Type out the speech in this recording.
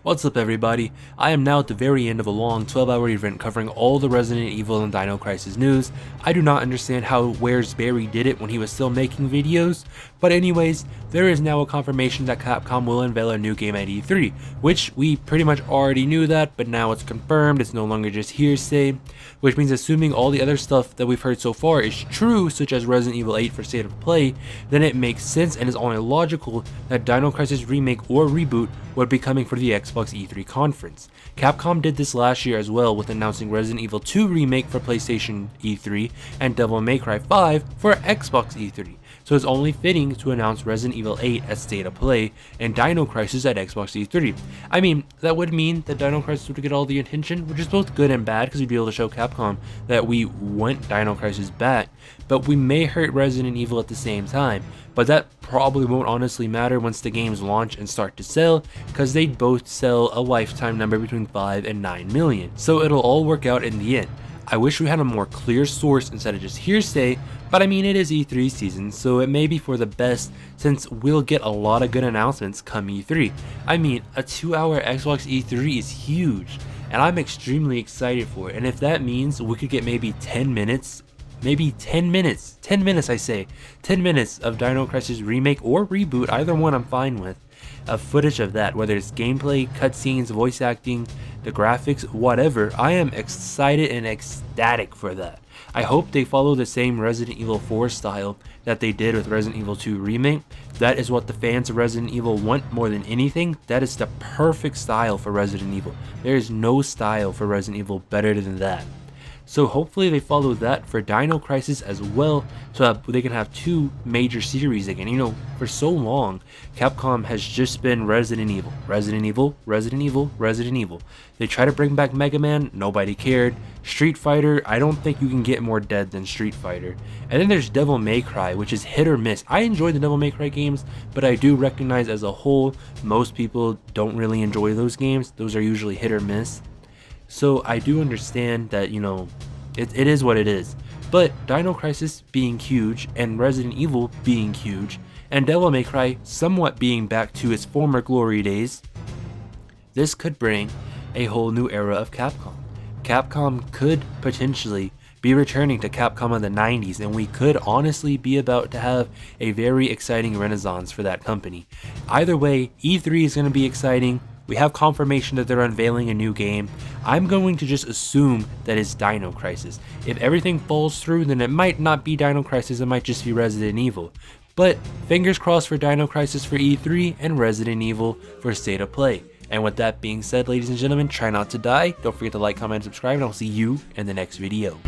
What's up everybody, I am now at the very end of a long 12-hour event covering all the Resident Evil and Dino Crisis news. I do not understand how Where's Barry did it when he was still making videos, but anyways, there is now a confirmation that Capcom will unveil a new game at E3, which we pretty much already knew that, but now it's confirmed, it's no longer just hearsay, which means assuming all the other stuff that we've heard so far is true, such as Resident Evil 8 for State of Play, then it makes sense and is only logical that Dino Crisis Remake or Reboot would be coming for the Xbox E3 conference. Capcom did this last year as well with announcing Resident Evil 2 Remake for PlayStation E3 and Devil May Cry 5 for Xbox E3, so it's only fitting to announce Resident Evil 8 at State of Play and Dino Crisis at Xbox E3. I mean, that would mean that Dino Crisis would get all the attention, which is both good and bad because we'd be able to show Capcom that we want Dino Crisis back, but we may hurt Resident Evil at the same time. But that probably won't honestly matter once the games launch and start to sell, because they both sell a lifetime number between 5 and 9 million, so it'll all work out in the end. I wish we had a more clear source instead of just hearsay, but I mean it is E3 season, so it may be for the best since we'll get a lot of good announcements come E3. I mean, a 2-hour Xbox E3 is huge, and I'm extremely excited for it, and if that means we could get maybe 10 minutes I say, 10 minutes of Dino Crisis Remake or Reboot, either one I'm fine with, of footage of that, whether it's gameplay, cutscenes, voice acting, the graphics, whatever. I am excited and ecstatic for that. I hope they follow the same Resident Evil 4 style that they did with Resident Evil 2 Remake. That is what the fans of Resident Evil want more than anything. That is the perfect style for Resident Evil. There is no style for Resident Evil better than that. So hopefully they follow that for Dino Crisis as well, so that they can have two major series again. You know, for so long, Capcom has just been Resident Evil, Resident Evil, Resident Evil, Resident Evil. They tried to bring back Mega Man, nobody cared. Street Fighter, I don't think you can get more dead than Street Fighter. And then there's Devil May Cry, which is hit or miss. I enjoy the Devil May Cry games, but I do recognize as a whole, most people don't really enjoy those games. Those are usually hit or miss. So I do understand that, you know, it is what it is. But Dino Crisis being huge, and Resident Evil being huge, and Devil May Cry somewhat being back to its former glory days, this could bring a whole new era of Capcom. Capcom could potentially be returning to Capcom of the 90s, and we could honestly be about to have a very exciting renaissance for that company. Either way, E3 is going to be exciting. We have confirmation that they're unveiling a new game. I'm going to just assume that it's Dino Crisis. If everything falls through, then it might not be Dino Crisis, it might just be Resident Evil. But fingers crossed for Dino Crisis for E3 and Resident Evil for State of Play. And with that being said, ladies and gentlemen, try not to die. Don't forget to like, comment, and subscribe, and I'll see you in the next video.